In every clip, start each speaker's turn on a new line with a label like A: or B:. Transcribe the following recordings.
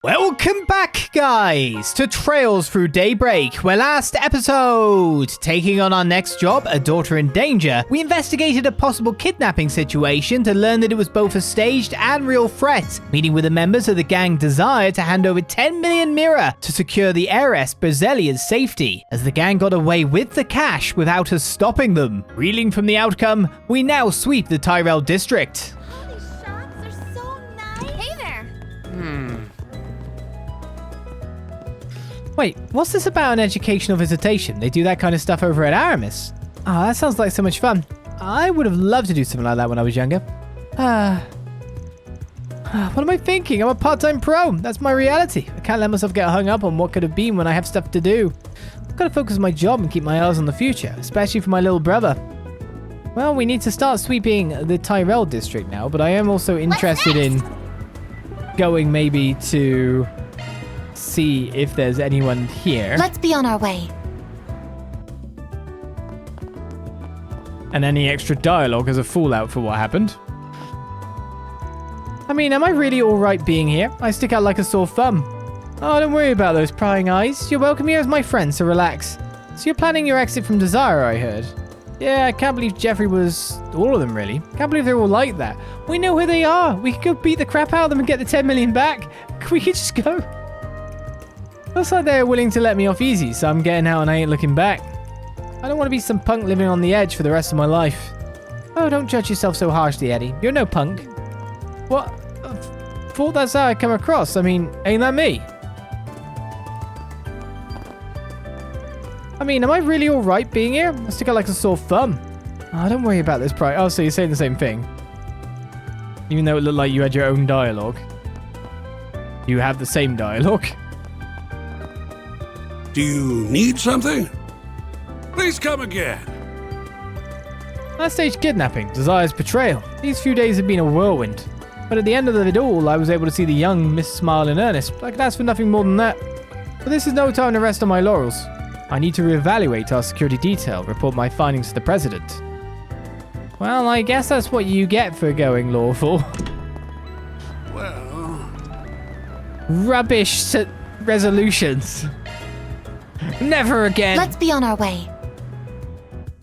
A: Welcome back, guys, to Trails Through Daybreak, where last episode, taking on our next job, a daughter in danger, we investigated a possible kidnapping situation to learn that it was both a staged and real threat, meeting with the members of the gang Desire to hand over 10 million Mira to secure the heiress Berzelia's safety, as the gang got away with the cash without us stopping them. Reeling from the outcome, we now sweep the Tyrell District.
B: These shots are so nice. Hey there.
A: Wait, what's this about an educational visitation? They do that kind of stuff over at Aramis. Oh, that sounds like so much fun. I would have loved to do something like that when I was younger. What am I thinking? I'm a part-time pro. That's my reality. I can't let myself get hung up on what could have been when I have stuff to do. I've got to focus on my job and keep my eyes on the future, especially for my little brother. Well, we need to start sweeping the Tyrell District now, but I am also interested in going maybe to see if there's anyone here.
B: Let's be on our way.
A: And any extra dialogue as a fallout for what happened. I mean, am I really alright being here? I stick out like a sore thumb. Oh, don't worry about those prying eyes. You're welcome here as my friend, so relax. So you're planning your exit from Desire, I heard. Yeah, I can't believe Jeffrey was... all of them, really. Can't believe they're all like that. We know who they are. We could go beat the crap out of them and get the 10 million back. We could just go. Looks like they're willing to let me off easy, so I'm getting out and I ain't looking back. I don't want to be some punk living on the edge for the rest of my life. Oh, don't judge yourself so harshly, Eddie. You're no punk. What? I thought that's how I come across. I mean, ain't that me? I mean, am I really alright being here? I stick out like a sore thumb. Oh, don't worry about this, pride. Oh, so you're saying the same thing. Even though it looked like you had your own dialogue. You have the same dialogue.
C: Do you need something? Please come again.
A: That stage kidnapping, Desire's betrayal. These few days have been a whirlwind. But at the end of it all, I was able to see the young Miss Smile in earnest. I could ask for nothing more than that. But this is no time to rest on my laurels. I need to reevaluate our security detail, report my findings to the president. Well, I guess that's what you get for going lawful.
C: Well...
A: Rubbish resolutions. Never again.
B: Let's be on our way.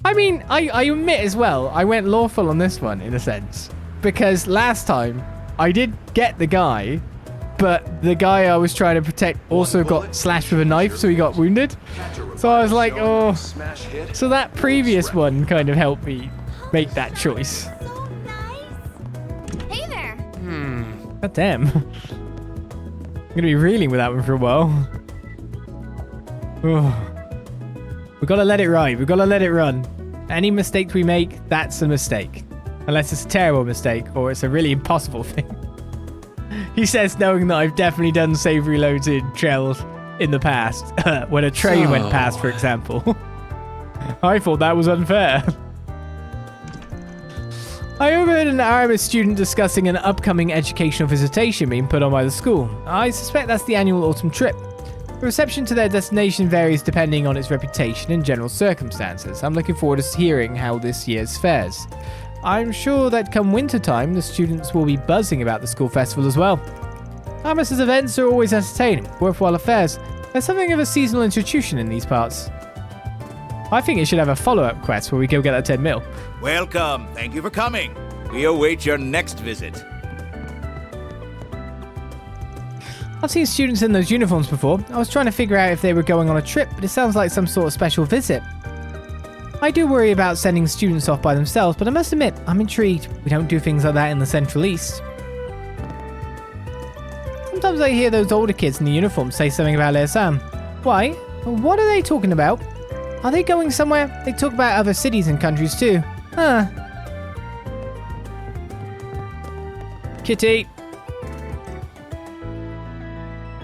A: I mean, I admit as well, I went lawful on this one, in a sense. Because last time, I did get the guy, but the guy I was trying to protect also got slashed with a knife, so he got wounded. So I was like, oh. So that previous one kind of helped me make that choice.
B: So nice. Hey there.
A: God damn. I'm going to be reeling with that one for a while. Oh. We've got to let it ride. We've got to let it run. Any mistake we make, that's a mistake. Unless it's a terrible mistake or it's a really impossible thing. He says, knowing that I've definitely done save reloads in Trails in the past. When a train went past, for example. I thought that was unfair. I overheard an Aramis student discussing an upcoming educational visitation being put on by the school. I suspect that's the annual autumn trip. The reception to their destination varies depending on its reputation and general circumstances. I'm looking forward to hearing how this year's fares. I'm sure that come winter time, the students will be buzzing about the school festival as well. Aramis's events are always entertaining, worthwhile affairs. There's something of a seasonal institution in these parts. I think it should have a follow-up quest where we go get that 10 mil.
D: Welcome. Thank you for coming. We await your next visit.
A: I've seen students in those uniforms before. I was trying to figure out if they were going on a trip, but it sounds like some sort of special visit. I do worry about sending students off by themselves, but I must admit, I'm intrigued. We don't do things like that in the Central East. Sometimes I hear those older kids in the uniform say something about Les Sam. Why? What are they talking about? Are they going somewhere? They talk about other cities and countries too. Huh. Kitty.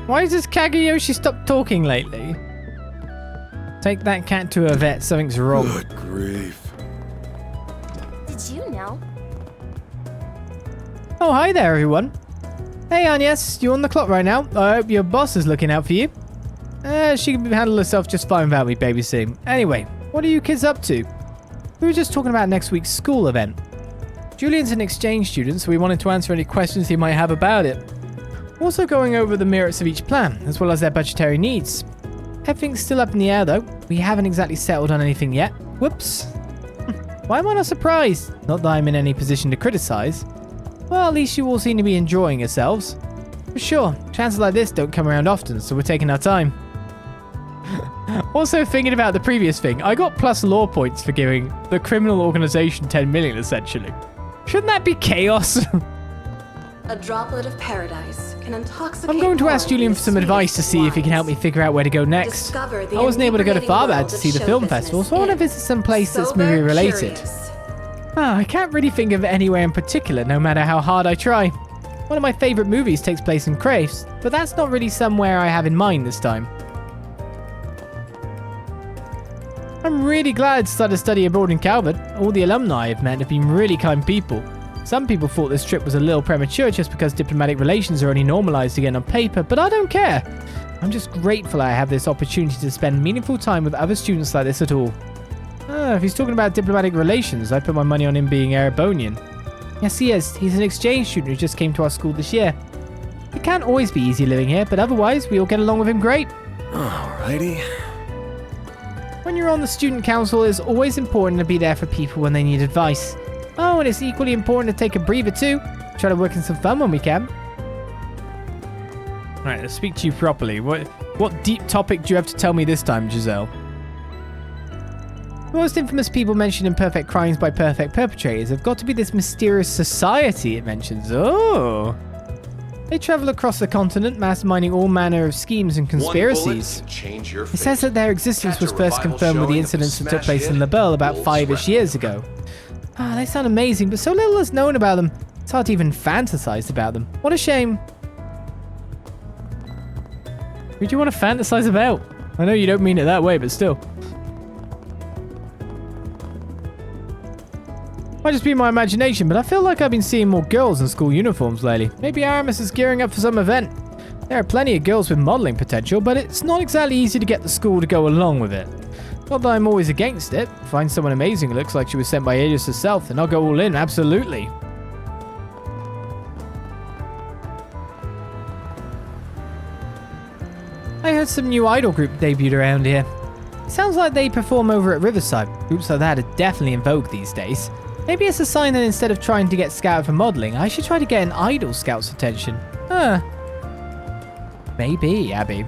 A: Why has this Kagayoshi stopped talking lately? Take that cat to a vet. Something's wrong.
C: Good grief.
B: Did you know?
A: Oh, hi there, everyone. Hey, Agnès. You on the clock right now? I hope your boss is looking out for you. She can handle herself just fine without me babysitting. Anyway, what are you kids up to? We were just talking about next week's school event. Julian's an exchange student, so we wanted to answer any questions he might have about it. Also going over the merits of each plan, as well as their budgetary needs. Everything's still up in the air though. We haven't exactly settled on anything yet. Whoops. Why am I not surprised? Not that I'm in any position to criticize. Well, at least you all seem to be enjoying yourselves. For sure, chances like this don't come around often, so we're taking our time. Also thinking about the previous thing, I got plus law points for giving the criminal organization 10 million essentially. Shouldn't that be chaos?
E: A droplet of paradise can intoxicate.
A: I'm going to ask Julian for some advice to see if he can help me figure out where to go next. I wasn't able to go to Falcom to see the film festival, so I want to visit some place that's movie related. I can't really think of anywhere in particular, no matter how hard I try. One of my favorite movies takes place in Crafts, but that's not really somewhere I have in mind this time. I'm really glad to start to study abroad in Calvard. All the alumni I've met have been really kind people. Some people thought this trip was a little premature just because diplomatic relations are only normalized again on paper, but I don't care. I'm just grateful I have this opportunity to spend meaningful time with other students like this at all. If he's talking about diplomatic relations, I put my money on him being Erebonian. Yes, he is. He's an exchange student who just came to our school this year. It can't always be easy living here, but otherwise we all get along with him great.
F: Alrighty.
A: When you're on the student council, it's always important to be there for people when they need advice. Oh, and it's equally important to take a breather too. Try to work in some fun when we can. Alright, let's speak to you properly. What deep topic do you have to tell me this time, Giselle? The most infamous people mentioned in Perfect Crimes by Perfect Perpetrators have got to be this mysterious society it mentions. Oh! They travel across the continent, masterminding all manner of schemes and conspiracies. It says that their existence was first confirmed with the incidents that took place in La Belle about 5-ish years ago. They sound amazing, but so little is known about them. It's hard to even fantasize about them. What a shame. Who do you want to fantasize about? I know you don't mean it that way, but still. Might just be my imagination, but I feel like I've been seeing more girls in school uniforms lately. Maybe Aramis is gearing up for some event. There are plenty of girls with modeling potential, but it's not exactly easy to get the school to go along with it. Not that I'm always against it. Find someone amazing who looks like she was sent by Agnès herself, and I'll go all in, absolutely. I heard some new idol group debuted around here. It sounds like they perform over at Riverside. Groups like that are definitely in vogue these days. Maybe it's a sign that instead of trying to get scouted for modeling, I should try to get an idol scout's attention. Maybe, Abby.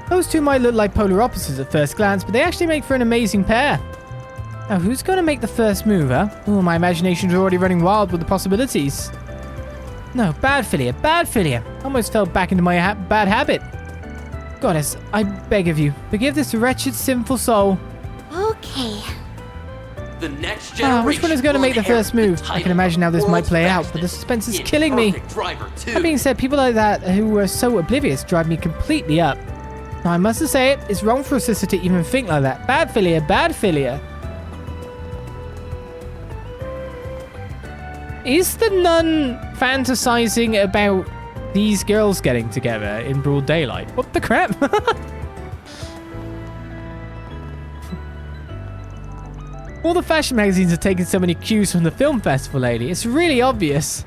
A: Those two might look like polar opposites at first glance, but they actually make for an amazing pair. Now, who's going to make the first move, huh? Oh, my imagination's already running wild with the possibilities. No, bad Philia, bad Philia. Almost fell back into my bad habit. Goddess, I beg of you, forgive this wretched, sinful soul.
B: Okay.
G: The next generation
A: which one is going to make the first move? I can imagine how this might play out, but the suspense is killing me. That being said, people like that who are so oblivious drive me completely up. Now, I must say it, it's wrong for a sister to even think like that. Bad Philia, bad Philia. Is the nun fantasizing about these girls getting together in broad daylight? What the crap? All the fashion magazines are taking so many cues from the film festival lately. It's really obvious.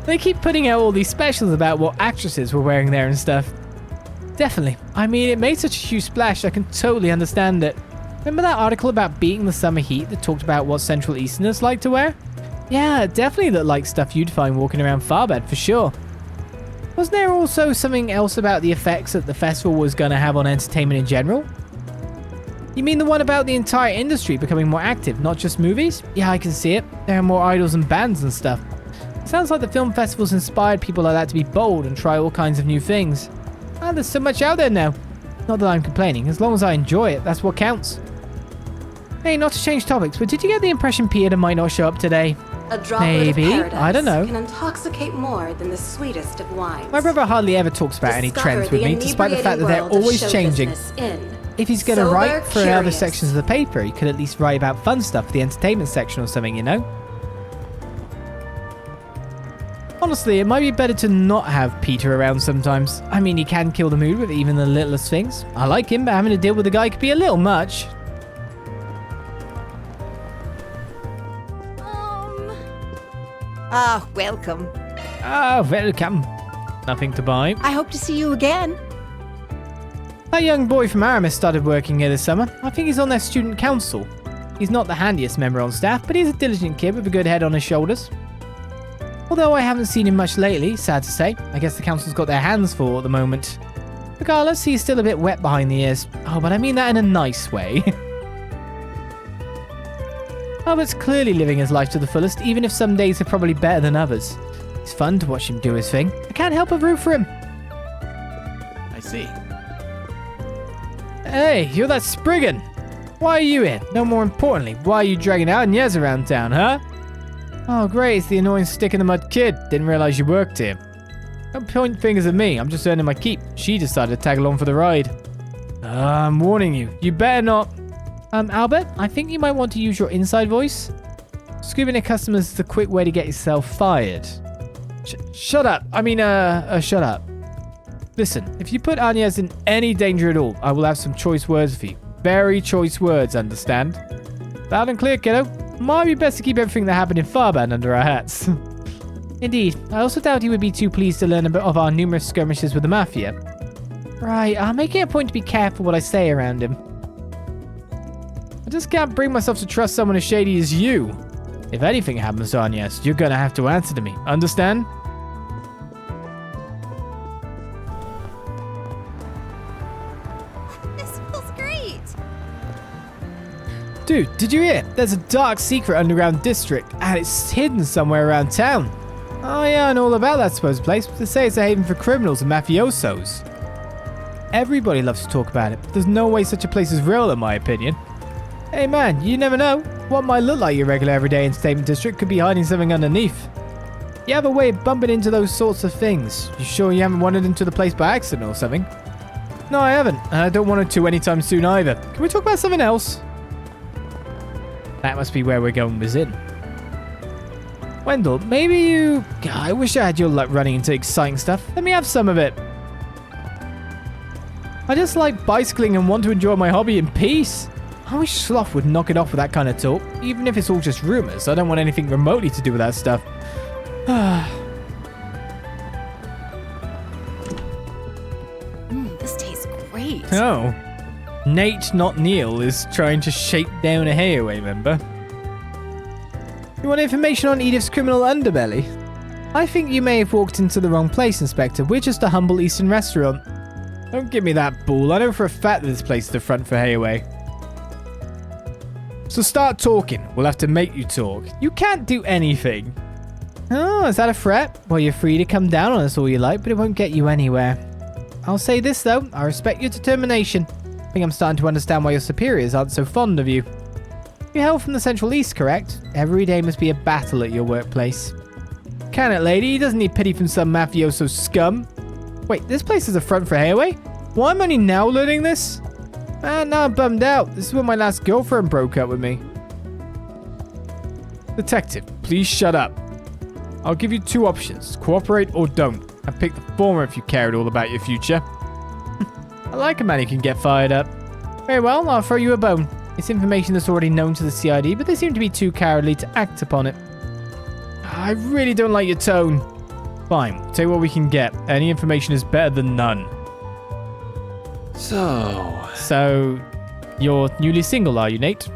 A: They keep putting out all these specials about what actresses were wearing there and stuff. Definitely. I mean, it made such a huge splash, I can totally understand it. Remember that article about beating the summer heat that talked about what Central Easterners like to wear? Yeah, definitely looked like stuff you'd find walking around Farbed, for sure. Wasn't there also something else about the effects that the festival was going to have on entertainment in general? You mean the one about the entire industry becoming more active, not just movies? Yeah, I can see it. There are more idols and bands and stuff. It sounds like the film festival's inspired people like that to be bold and try all kinds of new things. And there's so much out there now. Not that I'm complaining, as long as I enjoy it, that's what counts. Hey, not to change topics, but did you get the impression Peter might not show up today?
E: A droplet
A: Maybe,
E: of paradise
A: I don't know.
E: can intoxicate more than the sweetest of wines.
A: My brother hardly ever talks about any trends with me, despite the fact that they're always changing. If he's going to write for other sections of the paper, he could at least write about fun stuff for the entertainment section or something, you know? Honestly, it might be better to not have Peter around sometimes. I mean, he can kill the mood with even the littlest things. I like him, but having to deal with the guy could be a little much.
F: Ah, welcome.
A: Ah, welcome. Nothing to buy.
F: I hope to see you again.
A: A young boy from Aramis started working here this summer. I think he's on their student council. He's not the handiest member on staff, but he's a diligent kid with a good head on his shoulders. Although I haven't seen him much lately, sad to say. I guess the council's got their hands full at the moment. Regardless, he's still a bit wet behind the ears. Oh, but I mean that in a nice way. Albert's clearly living his life to the fullest, even if some days are probably better than others. It's fun to watch him do his thing. I can't help but root for him.
D: I see.
A: Hey, you're that Spriggan. Why are you here? No more importantly, why are you dragging Agnès around town, huh? Oh, great, it's the annoying stick-in-the-mud kid. Didn't realize you worked here. Don't point fingers at me, I'm just earning my keep. She decided to tag along for the ride. I'm warning you, you better not. Albert, I think you might want to use your inside voice. Scooping at customers is a quick way to get yourself fired. Shut up. Shut up. Listen, if you put Agnès in any danger at all, I will have some choice words for you. Very choice words, understand? Loud and clear, kiddo. Might be best to keep everything that happened in Farban under our hats. Indeed. I also doubt he would be too pleased to learn a bit of our numerous skirmishes with the Mafia. Right, I'm making a point to be careful what I say around him. I just can't bring myself to trust someone as shady as you. If anything happens to Agnès, you're gonna have to answer to me. Understand?
B: This feels great.
A: Dude, did you hear? There's a dark secret underground district, and it's hidden somewhere around town. Oh yeah, I know all about that supposed place. They say it's a haven for criminals and mafiosos. Everybody loves to talk about it, but there's no way such a place is real in my opinion. Hey man, you never know. What might look like your regular everyday entertainment district could be hiding something underneath. You have a way of bumping into those sorts of things. You sure you haven't wandered into the place by accident or something? No, I haven't, and I don't want to anytime soon either. Can we talk about something else? That must be where we're going within. Wendell, maybe you... God, I wish I had your luck running into exciting stuff. Let me have some of it. I just like bicycling and want to enjoy my hobby in peace. I wish Sloth would knock it off with that kind of talk, even if it's all just rumors. I don't want anything remotely to do with that stuff.
F: This tastes great.
A: Oh. Nate, not Neil, is trying to shake down a hayaway member. You want information on Edith's criminal underbelly? I think you may have walked into the wrong place, Inspector. We're just a humble Eastern restaurant. Don't give me that bull. I know for a fact that this place is the front for hayaway. So start talking. We'll have to make you talk. You can't do anything. Oh, is that a threat? Well, you're free to come down on us all you like, but it won't get you anywhere. I'll say this, though. I respect your determination. I think I'm starting to understand why your superiors aren't so fond of you. You hail from the Central East, correct? Every day must be a battle at your workplace. Can it, lady? He doesn't need pity from some mafioso scum. Wait, this place is a front for hayaway? Why am I only now learning this? Man, now I'm bummed out. This is when my last girlfriend broke up with me. Detective, please shut up. I'll give you two options. Cooperate or don't. And pick the former if you care at all about your future. I like a man who can get fired up. Very well, I'll throw you a bone. It's information that's already known to the CID, but they seem to be too cowardly to act upon it. I really don't like your tone. Fine, tell you what we can get. Any information is better than none. So, you're newly single, are you, Nate?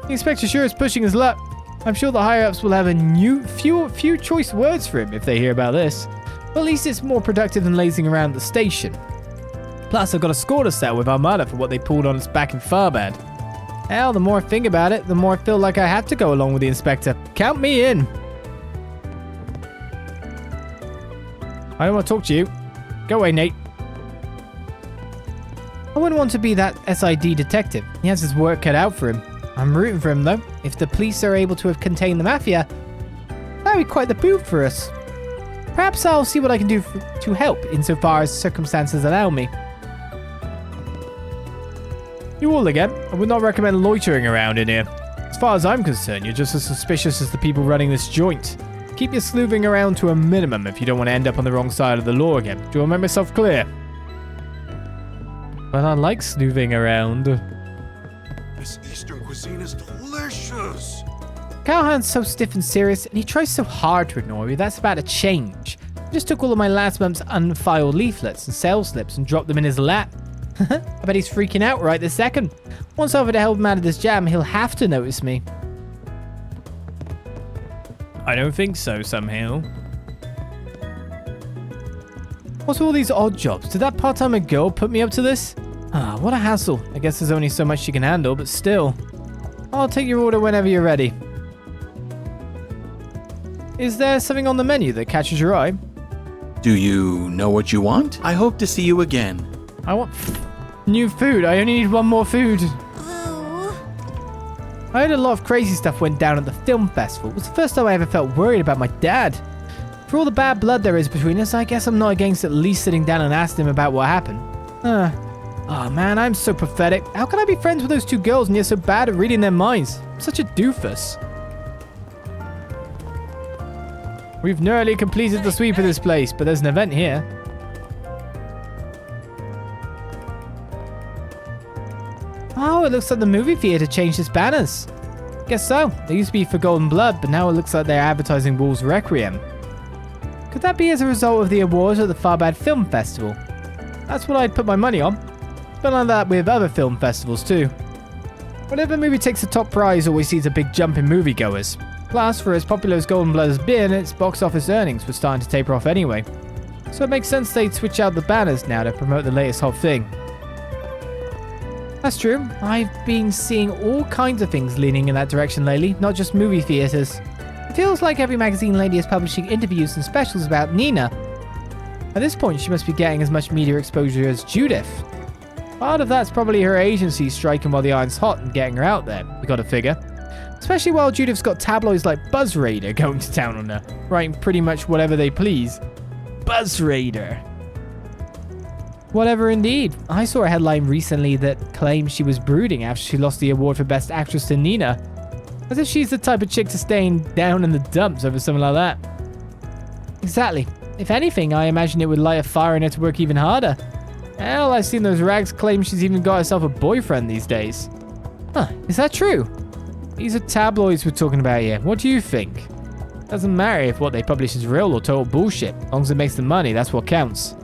A: The inspector sure is pushing his luck. I'm sure the higher-ups will have a few choice words for him if they hear about this. But at least it's more productive than lazing around the station. Plus, I've got a score to settle with Armada for what they pulled on us back in Farbad. Hell, the more I think about it, the more I feel like I have to go along with the inspector. Count me in. I don't want to talk to you. Go away, Nate. I wouldn't want to be that SID detective. He has his work cut out for him. I'm rooting for him, though. If the police are able to have contained the Mafia, that would be quite the boot for us. Perhaps I'll see what I can do to help, insofar as circumstances allow me. You all again. I would not recommend loitering around in here. As far as I'm concerned, you're just as suspicious as the people running this joint. Keep your sleuthing around to a minimum if you don't want to end up on the wrong side of the law again. Do I make myself clear? But I like sleuthing around.
C: This Eastern cuisine is delicious.
A: Callahan's so stiff and serious, and he tries so hard to ignore me. That's about to change. I just took all of my last month's unfiled leaflets and sales slips and dropped them in his lap. I bet he's freaking out right this second. Once I offer to help him out of this jam, he'll have to notice me. I don't think so, somehow. What's all these odd jobs? Did that part-timer girl put me up to this? Ah, what a hassle. I guess there's only so much she can handle, but still. I'll take your order whenever you're ready. Is there something on the menu that catches your eye?
H: Do you know what you want? I hope to see you again.
A: I want new food. I only need one more food. I heard a lot of crazy stuff went down at the film festival. It was the first time I ever felt worried about my dad. For all the bad blood there is between us, I guess I'm not against at least sitting down and asking him about what happened. Oh man, I'm so pathetic. How can I be friends with those two girls and yet so bad at reading their minds? I'm such a doofus. We've nearly completed the sweep of this place, but there's an event here. Oh, it looks like the movie theater changed its banners. Guess so. They used to be for Golden Blood, but now it looks like they're advertising Wolves Requiem. Could that be as a result of the awards at the Farbad Film Festival? That's what I'd put my money on. It's been like that with other film festivals too. Whatever movie takes the top prize always sees a big jump in moviegoers. Plus, for as popular as Golden Blood has been, its box office earnings were starting to taper off anyway. So it makes sense they'd switch out the banners now to promote the latest hot thing. That's true. I've been seeing all kinds of things leaning in that direction lately, not just movie theaters. It feels like every magazine lady is publishing interviews and specials about Nina. At this point, she must be getting as much media exposure as Judith. Part of that's probably her agency striking while the iron's hot and getting her out there, you gotta figure. Especially while Judith's got tabloids like Buzz Raider going to town on her, writing pretty much whatever they please. Buzz Raider. Whatever indeed. I saw a headline recently that claimed she was brooding after she lost the award for Best Actress to Nina. As if she's the type of chick to stay down in the dumps over something like that. Exactly. If anything, I imagine it would light a fire in her to work even harder. Hell, I've seen those rags claim she's even got herself a boyfriend these days. Huh, is that true? These are tabloids we're talking about here. What do you think? Doesn't matter if what they publish is real or total bullshit. As long as it makes them money, that's what counts.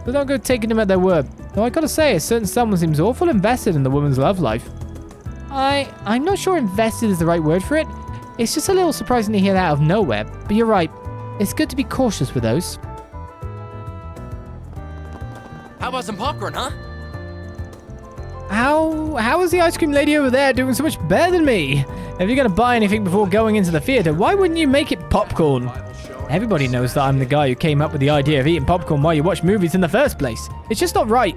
A: So don't go taking them at their word. Though I gotta say, a certain someone seems awful invested in the woman's love life. I'm not sure invested is the right word for it. It's just a little surprising to hear that out of nowhere. But you're right. It's good to be cautious with those.
G: How about some popcorn, huh?
A: How is the ice cream lady over there doing so much better than me? If you're gonna buy anything before going into the theater, why wouldn't you make it popcorn? Everybody knows that I'm the guy who came up with the idea of eating popcorn while you watch movies in the first place. It's just not right.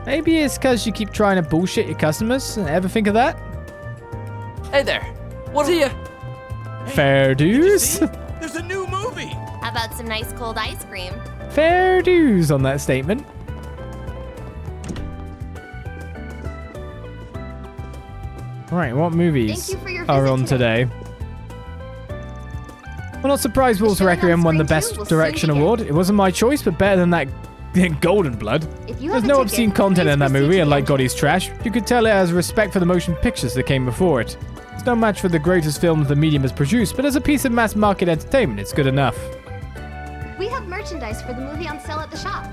A: Maybe it's because you keep trying to bullshit your customers. Ever think of that?
G: Hey there. What are you?
A: Fair dues.
G: There's a new movie.
B: How about some nice cold ice cream?
A: Fair dues on that statement. Alright, what movies
B: Thank you for your
A: are
B: visit
A: on today? Well, not surprised Wolves
B: showing on
A: Requiem won the
B: screen,
A: Best
B: too. We'll soon
A: Direction
B: begin.
A: Award. It wasn't my choice, but better than that Golden Blood.
B: If you
A: There's
B: have a
A: no
B: ticket,
A: obscene content
B: please
A: in that
B: proceed
A: movie,
B: to
A: and
B: the
A: like
B: entrance.
A: Goddy's trash, you could tell it has respect for the motion pictures that came before it. It's no match for the greatest films the medium has produced, but as a piece of mass market entertainment, it's good enough.
B: We have merchandise for the movie on sale at the shop.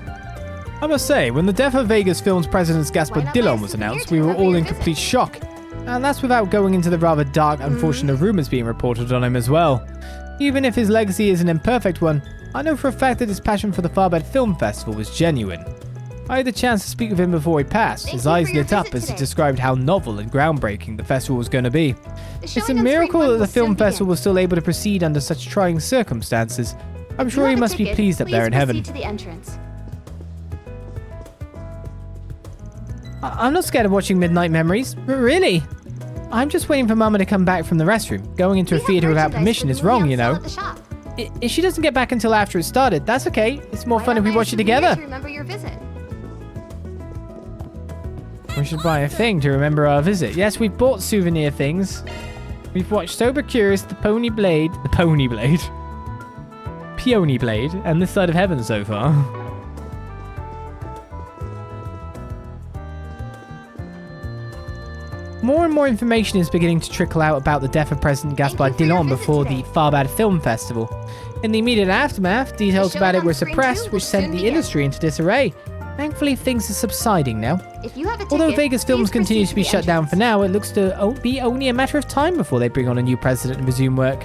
A: I must say, when the death of Vegas Films president Gaspar
B: Why not buy a
A: Dillon was
B: souvenir
A: announced,
B: to
A: we were
B: remember
A: all
B: your
A: in
B: visit?
A: complete shock. And that's without going into the rather dark, unfortunate rumors being reported on him as well. Even if his legacy is an imperfect one, I know for a fact that his passion for the Farbad Film Festival was genuine. I had the chance to speak with him before he passed.
B: Thank
A: His
B: you for
A: eyes
B: your
A: lit up
B: visit
A: as he
B: today.
A: described how novel and groundbreaking the festival was going to be.
B: The
A: It's
B: showing
A: a
B: on screen
A: miracle
B: one
A: that
B: will
A: the film
B: soon begin.
A: festival was still able to proceed under such trying circumstances. I'm
B: If you
A: sure he
B: have a
A: must be
B: ticket,
A: pleased up there in
B: please
A: heaven.
B: proceed to the entrance.
A: I'm not scared of watching Midnight Memories. Really? I'm just waiting for Mama to come back from the restroom. Going into a
B: We have
A: theater without
B: merchandise
A: permission
B: for
A: is
B: the movie
A: wrong,
B: on
A: you
B: sale
A: know.
B: at the shop.
A: If she doesn't get back until after it started, that's okay. It's more
B: Why
A: fun
B: not
A: if we
B: buy a
A: watch it
B: souvenir
A: together.
B: to remember your visit?
A: We should buy a thing to remember our visit. Yes, we've bought souvenir things. We've watched Sober Curious, Peony Blade, and This Side of Heaven so far. more and more information is beginning to trickle out about the death of President Gaspard
B: Thank you for your
A: Dillon
B: visit
A: before
B: today.
A: the Farbad Film Festival. In the immediate aftermath, details
B: The
A: about
B: show
A: it were
B: on screen
A: suppressed,
B: too
A: which
B: will
A: sent
B: soon
A: the
B: begin.
A: industry into disarray. Thankfully, things are subsiding now.
B: If you have a ticket,
A: Although Vegas films
B: please
A: continue
B: proceed
A: to be
B: the
A: shut down for
B: entrance.
A: now, it looks to be only a matter of time before they bring on a new president and resume work.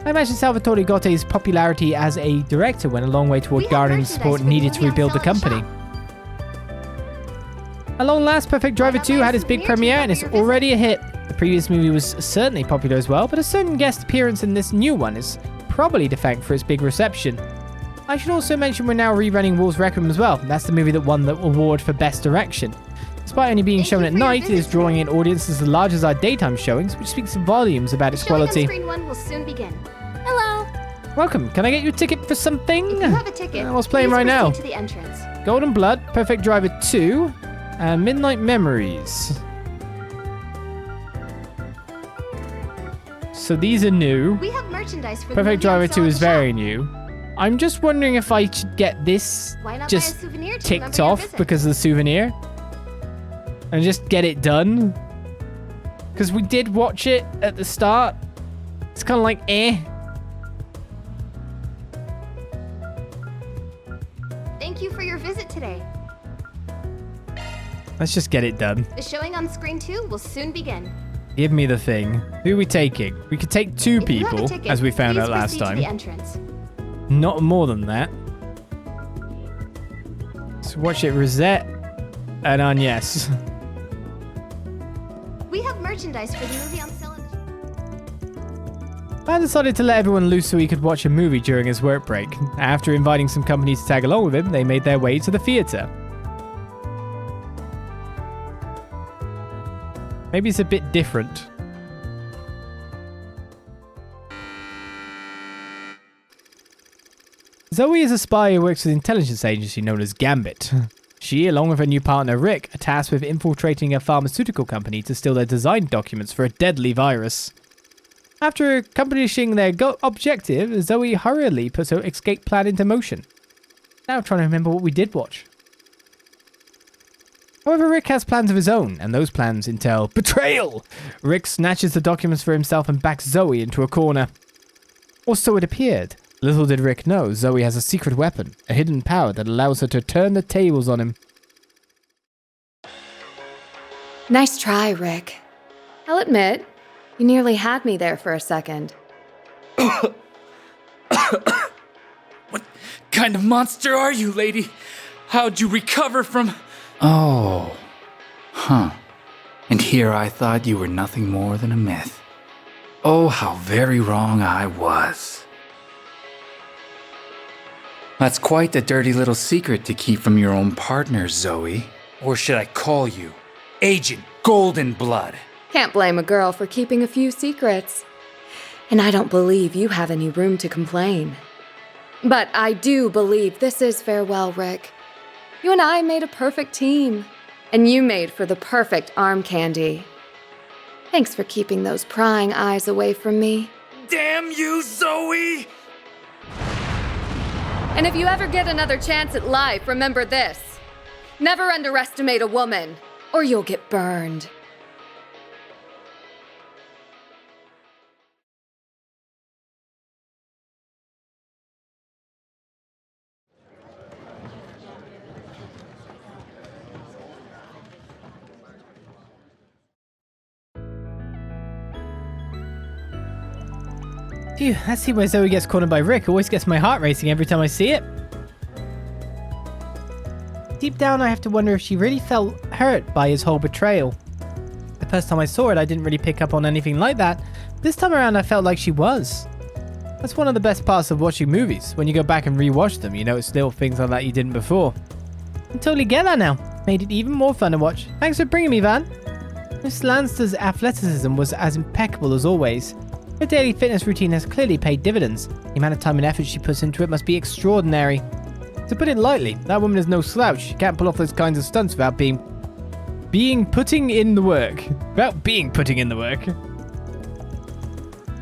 A: I imagine Salvatore Gotte's popularity as a director went a long way
B: We
A: toward
B: have
A: garnering
B: merchandise
A: support
B: for the
A: needed to
B: movie on
A: rebuild the
B: sale at the
A: company. At long last, Perfect Driver
B: Why not
A: 2
B: buy
A: had
B: a
A: its big
B: souvenir to
A: premiere and
B: cover
A: it's
B: your visit?
A: already a hit. The previous movie was certainly popular as well, but a certain guest appearance in this new one is probably to thank for its big reception. I should also mention we're now rerunning Wolves Requiem as well. That's the movie that won the award for Best Direction. Despite only being
B: Thank
A: shown
B: you
A: at
B: for your
A: night, it is
B: visit
A: drawing in audiences as large as our daytime showings, which speaks volumes about
B: The
A: its
B: showing on
A: quality.
B: screen 1 will soon begin. Hello.
A: Welcome. Can I get you a ticket for something?
B: If you have a ticket,
A: What's playing
B: please
A: right now?
B: proceed to the entrance.
A: Golden Blood, Perfect Driver 2, and Midnight Memories. So these are new.
B: We have merchandise for the
A: Perfect
B: movie on
A: Driver
B: sale
A: 2
B: at
A: is
B: the
A: very
B: shop.
A: new. I'm just wondering if I should get this
B: Why not
A: just
B: buy a souvenir to
A: ticked
B: remember your
A: off
B: visit?
A: because of the souvenir. And just get it done. Because we did watch it at the start. It's kind of like, eh.
B: Thank you for your visit today.
A: Let's just get it done.
B: The showing on screen 2 will soon begin.
A: Give me the thing. Who are we taking? We could take 2
B: If you have a
A: people,
B: ticket,
A: as we found
B: please
A: out last
B: proceed to the
A: time.
B: entrance.
A: Not more than that. So watch it, Rosette and Agnès.
B: We have merchandise for the movie on sale at the
A: I decided to let everyone loose so he could watch a movie during his work break. After inviting some companies to tag along with him, they made their way to the theatre. Maybe it's a bit different. Zoe is a spy who works for the intelligence agency known as Gambit. She, along with her new partner Rick, are tasked with infiltrating a pharmaceutical company to steal their design documents for a deadly virus. After accomplishing their objective, Zoe hurriedly puts her escape plan into motion. Now trying to remember what we did watch. However, Rick has plans of his own, and those plans entail betrayal! Rick snatches the documents for himself and backs Zoe into a corner. Or so it appeared. Little did Rick know, Zoe has a secret weapon, a hidden power that allows her to turn the tables on him.
I: Nice try, Rick. I'll admit, you nearly had me there for a second.
H: What kind of monster are you, lady? How'd you recover from... Oh. Huh. And here I thought you were nothing more than a myth. Oh, how very wrong I was. That's quite a dirty little secret to keep from your own partner, Zoe. Or should I call you Agent Golden Blood?
I: Can't blame a girl for keeping a few secrets. And I don't believe you have any room to complain. But I do believe this is farewell, Rick. You and I made a perfect team. And you made for the perfect arm candy. Thanks for keeping those prying eyes away from me.
H: Damn you, Zoe!
I: And if you ever get another chance at life, remember this. Never underestimate a woman, or you'll get burned.
A: Phew, let's see where Zoe gets cornered by Rick. Always gets my heart racing every time I see it. Deep down, I have to wonder if she really felt hurt by his whole betrayal. The first time I saw it, I didn't really pick up on anything like that. This time around, I felt like she was. That's one of the best parts of watching movies. When you go back and rewatch them, you notice little things like that you didn't before. I totally get that now. Made it even more fun to watch. Thanks for bringing me, Van. Miss Lanster's athleticism was as impeccable as always. Her daily fitness routine has clearly paid dividends. The amount of time and effort she puts into it must be extraordinary. To put it lightly, that woman is no slouch. She can't pull off those kinds of stunts without putting in the work.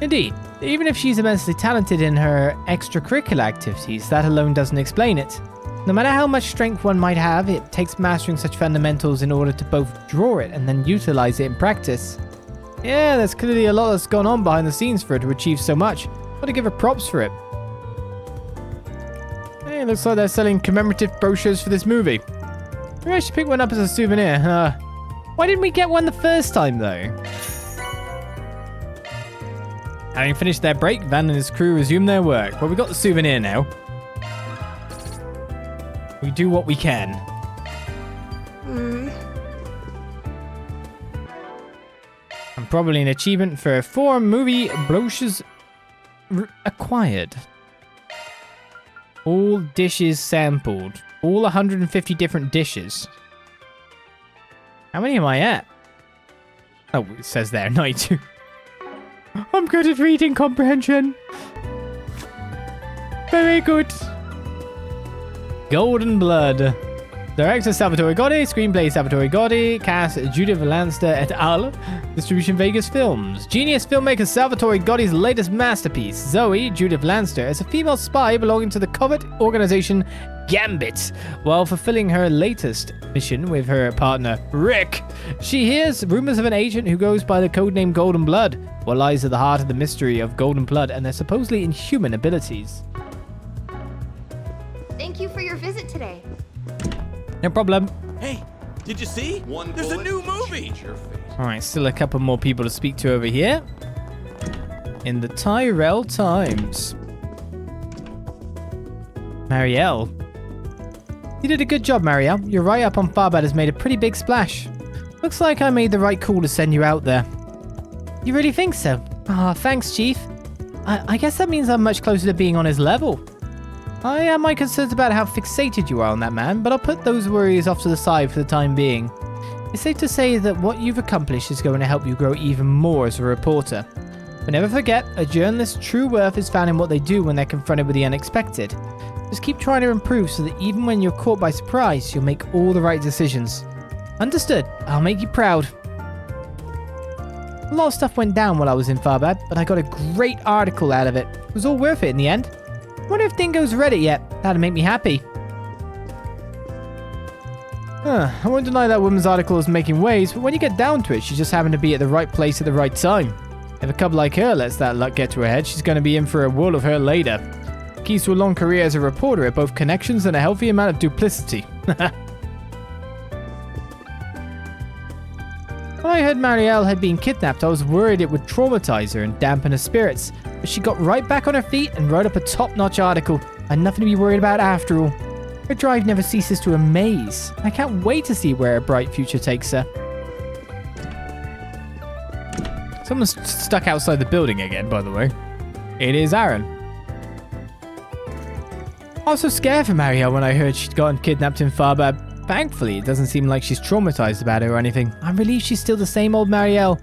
A: Indeed, even if she's immensely talented in her extracurricular activities, that alone doesn't explain it. No matter how much strength one might have, it takes mastering such fundamentals in order to both draw it and then utilize it in practice. Yeah, there's clearly a lot that's gone on behind the scenes for her to achieve so much. Got to give her props for it. Hey, looks like they're selling commemorative brochures for this movie. Maybe I should pick one up as a souvenir. Why didn't we get one the first time, though? Having finished their break, Van and his crew resume their work. Well, we got the souvenir now. We do what we can. And probably an achievement for 4 movie brochures acquired. All dishes sampled. All 150 different dishes. How many am I at? Oh, it says there, 92. I'm good at reading comprehension. Very good. Golden Blood. Director Salvatore Gotti. Screenplay Salvatore Gotti. Cast Judith Lanster et al. Distribution Vegas Films. Genius filmmaker Salvatore Gotti's latest masterpiece. Zoe, Judith Lanster, is a female spy belonging to the covert organization Gambit. While fulfilling her latest mission with her partner Rick, she hears rumors of an agent who goes by the codename Golden Blood. What lies at the heart of the mystery of Golden Blood and their supposedly inhuman abilities?
B: Thank you for your visit today.
A: No problem.
G: Hey, did you see? There's a new movie.
A: Alright, still a couple more people to speak to over here. In the Tyrell Times. Marielle. You did a good job, Marielle. Your write-up on Farbad has made a pretty big splash. Looks like I made the right call to send you out there. You really think so? Ah, thanks, Chief. I guess that means I'm much closer to being on his level. I have my concerns about how fixated you are on that man, but I'll put those worries off to the side for the time being. It's safe to say that what you've accomplished is going to help you grow even more as a reporter. But never forget, a journalist's true worth is found in what they do when they're confronted with the unexpected. Just keep trying to improve so that even when you're caught by surprise, you'll make all the right decisions. Understood. I'll make you proud. A lot of stuff went down while I was in Farbad, but I got a great article out of it. It was all worth it in the end. I wonder if Dingo's read it yet. That'd make me happy. I won't deny that woman's article is making waves, but when you get down to it, she just happened to be at the right place at the right time. If a cub like her lets that luck get to her head, she's going to be in for a whirl of her later. Keys to a long career as a reporter are both connections and a healthy amount of duplicity. When I heard Marielle had been kidnapped, I was worried it would traumatize her and dampen her spirits. But she got right back on her feet and wrote up a top-notch article. And nothing to be worried about after all. Her drive never ceases to amaze. I can't wait to see where her bright future takes her. Someone's stuck outside the building again, by the way. It is Aaron. I was so scared for Marielle when I heard she'd gotten kidnapped in Farbad. Thankfully, it doesn't seem like she's traumatized about it or anything. I'm relieved she's still the same old Marielle.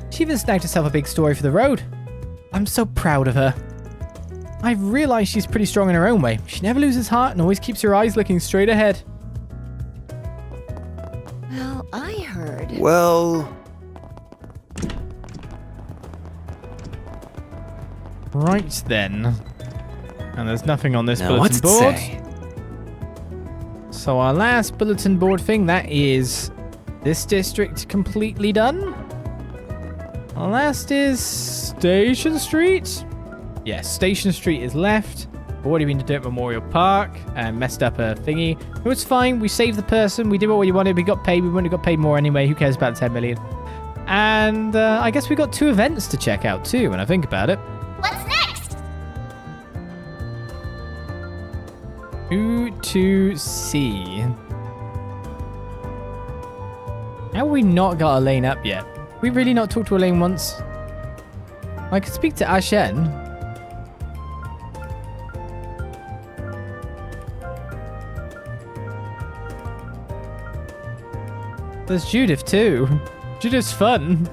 A: She even snagged herself a big story for the road. I'm so proud of her. I've realized she's pretty strong in her own way. She never loses heart and always keeps her eyes looking straight ahead.
F: Well, I heard.
J: Well...
A: Right then. And there's nothing on this
H: Now,
A: bulletin
H: what's it
A: board.
H: say?
A: So our last bulletin board thing, that is this district completely done. Our last is Station Street. Yes, Station Street is left. I've already been to Dirt Memorial Park and messed up a thingy. It was fine. We saved the person. We did what we wanted. We got paid. We wouldn't have got paid more anyway. Who cares about 10 million? And I guess we got 2 events to check out too, when I think about it.
B: What's next?
A: Who to see? How have we not got Elaine up yet? We really not talked to Elaine once? I could speak to Ashen. There's Judith too. Judith's fun.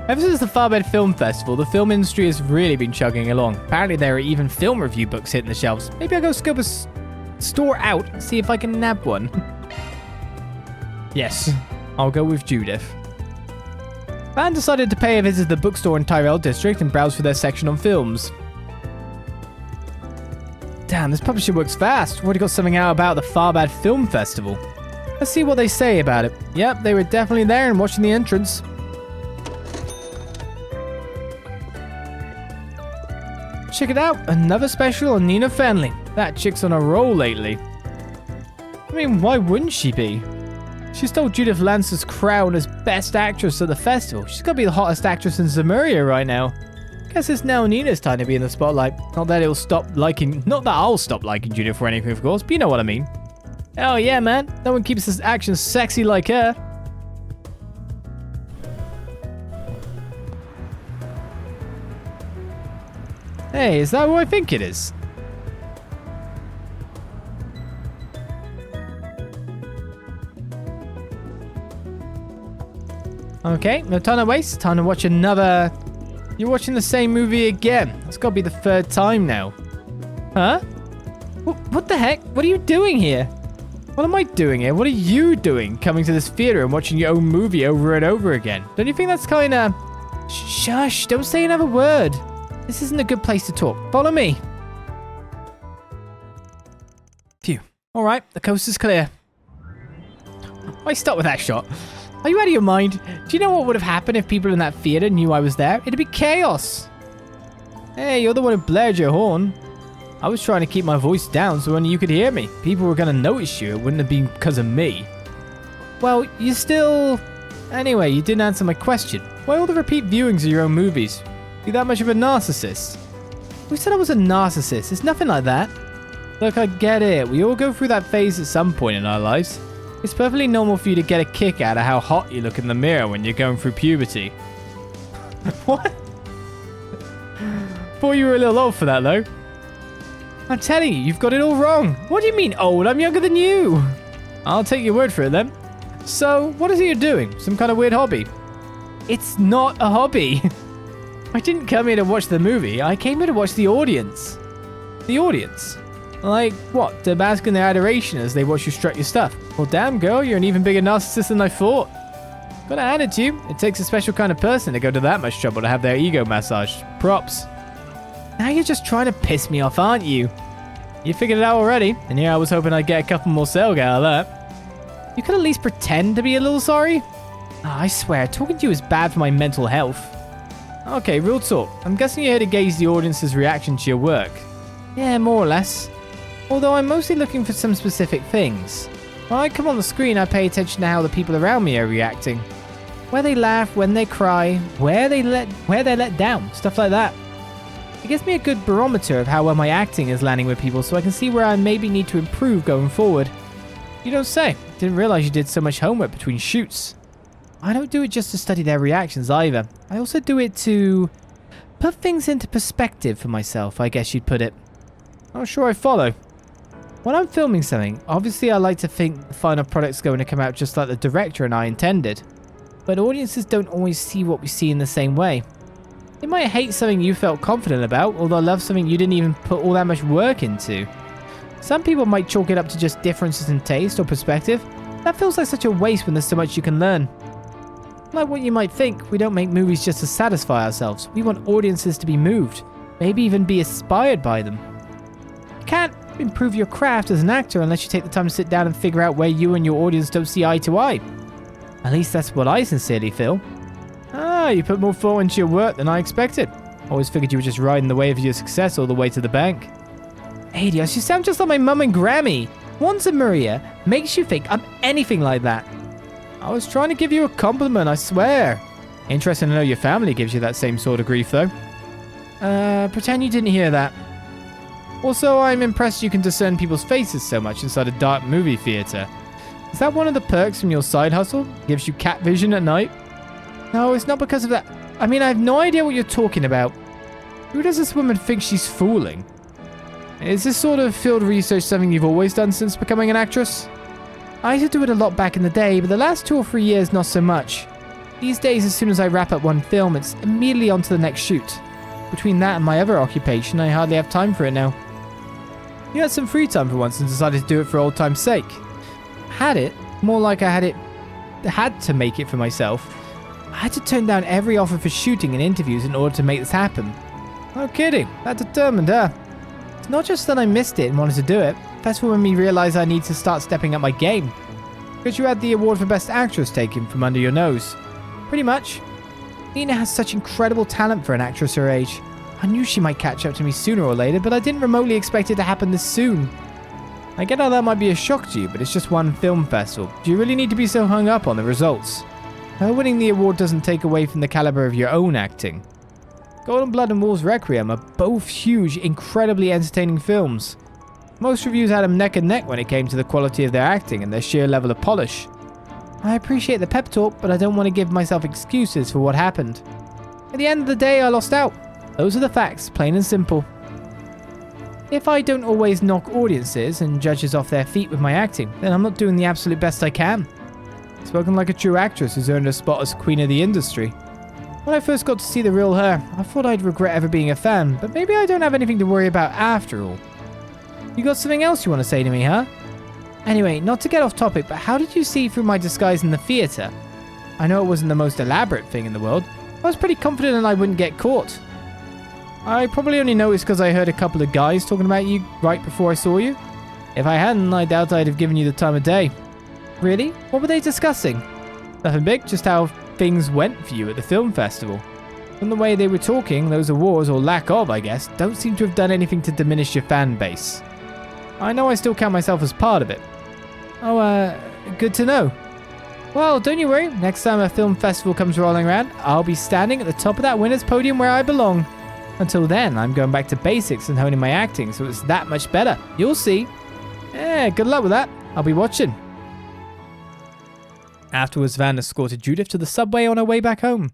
A: Ever since the Farbad Film Festival, the film industry has really been chugging along. Apparently there are even film review books hitting the shelves. Maybe I'll go scope a store out and see if I can nab one. Yes, I'll go with Judith. Van decided to pay a visit to the bookstore in Tyrell District and browse for their section on films. Damn, this publisher works fast. Already got something out about the Farbad Film Festival. Let's see what they say about it. Yep, they were definitely there and watching the entrance. Check it out, another special on Nina Fenley. That chick's on a roll lately. I mean, why wouldn't she be? She stole Judith Lancer's crown as Best Actress at the festival. She's gotta be the hottest actress in Zemuria right now. Guess it's now Nina's time to be in the spotlight. Not that I'll stop liking Judith or anything, of course, but you know what I mean. Oh yeah, man. No one keeps his actions sexy like her. Hey, is that who I think it is? Okay, no time to waste. Time to watch another... You're watching the same movie again. It's got to be the third time now. Huh? What the heck? What are you doing here? What am I doing here? What are you doing coming to this theater and watching your own movie over and over again? Don't you think that's kind of... Shush, don't say another word. This isn't a good place to talk. Follow me. Phew. All right, the coast is clear. Why stop with that shot? Are you out of your mind? Do you know what would have happened if people in that theater knew I was there? It'd be chaos. Hey, you're the one who blared your horn. I was trying to keep my voice down so only you could hear me. People were going to notice you. It wouldn't have been because of me. Well, you still... Anyway, you didn't answer my question. Why all the repeat viewings of your own movies? You that much of a narcissist? Who said I was a narcissist? It's nothing like that. Look, I get it. We all go through that phase at some point in our lives. It's perfectly normal for you to get a kick out of how hot you look in the mirror when you're going through puberty. What? Thought you were a little old for that, though. I'm telling you, you've got it all wrong. What do you mean old? I'm younger than you. I'll take your word for it, then. So, what is it you're doing? Some kind of weird hobby? It's not a hobby. I didn't come here to watch the movie. I came here to watch the audience. The audience? Like, what? To bask in their adoration as they watch you strut your stuff. Well, damn, girl, you're an even bigger narcissist than I thought. Gotta hand it to you. It takes a special kind of person to go to that much trouble to have their ego massaged. Props. Now you're just trying to piss me off, aren't you? You figured it out already, and here I was hoping I'd get a couple more sale out of that. You could at least pretend to be a little sorry. Oh, I swear, talking to you is bad for my mental health. Okay, real talk. I'm guessing you're here to gauge the audience's reaction to your work. Yeah, more or less. Although I'm mostly looking for some specific things. When I come on the screen, I pay attention to how the people around me are reacting. Where they laugh, when they cry, where they're let down, stuff like that. It gives me a good barometer of how well my acting is landing with people so I can see where I maybe need to improve going forward. You don't say. Didn't realize you did so much homework between shoots. I don't do it just to study their reactions either. I also do it to put things into perspective for myself, I guess you'd put it. I'm sure I follow. When I'm filming something, obviously I like to think the final product's going to come out just like the director and I intended. But audiences don't always see what we see in the same way. They might hate something you felt confident about, or they'll love something you didn't even put all that much work into. Some people might chalk it up to just differences in taste or perspective. That feels like such a waste when there's so much you can learn. Like what you might think, we don't make movies just to satisfy ourselves. We want audiences to be moved, maybe even be inspired by them. You can't improve your craft as an actor unless you take the time to sit down and figure out where you and your audience don't see eye to eye. At least that's what I sincerely feel. Ah, you put more thought into your work than I expected. Always figured you were just riding the wave of your success all the way to the bank. Adios, you sound just like my mum and Grammy. Once a Maria makes you think I'm anything like that. I was trying to give you a compliment, I swear. Interesting to know your family gives you that same sort of grief, though. Pretend you didn't hear that. Also, I'm impressed you can discern people's faces so much inside a dark movie theater. Is that one of the perks from your side hustle? Gives you cat vision at night? No, it's not because of that. I mean, I have no idea what you're talking about. Who does this woman think she's fooling? Is this sort of field research something you've always done since becoming an actress? I used to do it a lot back in the day, but the last 2 or 3 years, not so much. These days, as soon as I wrap up one film, it's immediately on to the next shoot. Between that and my other occupation, I hardly have time for it now. You had some free time for once and decided to do it for old time's sake. Had it, more like I had to make it for myself. I had to turn down every offer for shooting and interviews in order to make this happen. No kidding, that determined, huh? It's not just that I missed it and wanted to do it. Festival made me realize I need to start stepping up my game. Because you had the award for Best Actress taken from under your nose. Pretty much. Nina has such incredible talent for an actress her age. I knew she might catch up to me sooner or later, but I didn't remotely expect it to happen this soon. I get how that might be a shock to you, but it's just one film festival. Do you really need to be so hung up on the results? Her winning the award doesn't take away from the caliber of your own acting. Golden Blood and Wolves Requiem are both huge, incredibly entertaining films. Most reviews had them neck and neck when it came to the quality of their acting and their sheer level of polish. I appreciate the pep talk, but I don't want to give myself excuses for what happened. At the end of the day, I lost out. Those are the facts, plain and simple. If I don't always knock audiences and judges off their feet with my acting, then I'm not doing the absolute best I can. Spoken like a true actress who's earned a spot as queen of the industry. When I first got to see the real her, I thought I'd regret ever being a fan, but maybe I don't have anything to worry about after all. You got something else you want to say to me, huh? Anyway, not to get off topic, but how did you see through my disguise in the theatre? I know it wasn't the most elaborate thing in the world. I was pretty confident I wouldn't get caught. I probably only noticed because I heard a couple of guys talking about you right before I saw you. If I hadn't, I doubt I'd have given you the time of day. Really? What were they discussing? Nothing big, just how things went for you at the film festival. From the way they were talking, those awards, or lack of, I guess, don't seem to have done anything to diminish your fan base. I know I still count myself as part of it. Oh, good to know. Well, don't you worry. Next time a film festival comes rolling around, I'll be standing at the top of that winner's podium where I belong. Until then, I'm going back to basics and honing my acting, so it's that much better. You'll see. Yeah, good luck with that. I'll be watching. Afterwards, Van escorted Judith to the subway on her way back home.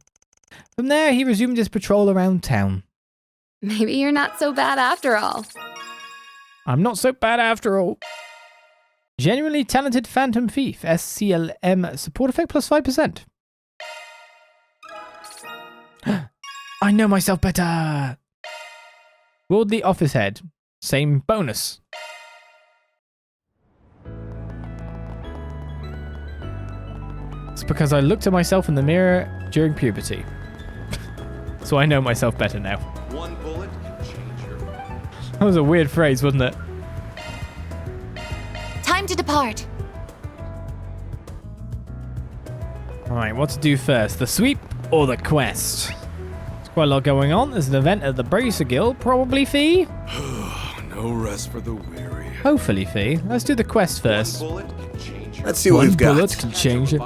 A: From there, he resumed his patrol around town.
I: Maybe you're not so bad after all.
A: I'm not so bad after all. Genuinely talented Phantom Thief, SCLM support effect plus 5%. I know myself better. Worldly office head, same bonus. It's because I looked at myself in the mirror during puberty. So I know myself better now.
G: One bullet can change your mind.
A: That was a weird phrase, wasn't it?
B: Time to depart.
A: Alright, what to do first? The sweep or the quest? There's quite a lot going on. There's an event at the Bracer Guild, probably Fee.
C: No rest for the weary.
A: Hopefully Fee. Let's do the quest first.
G: One bullet can change your
C: Let's see what we've got.
A: One bullet can change it.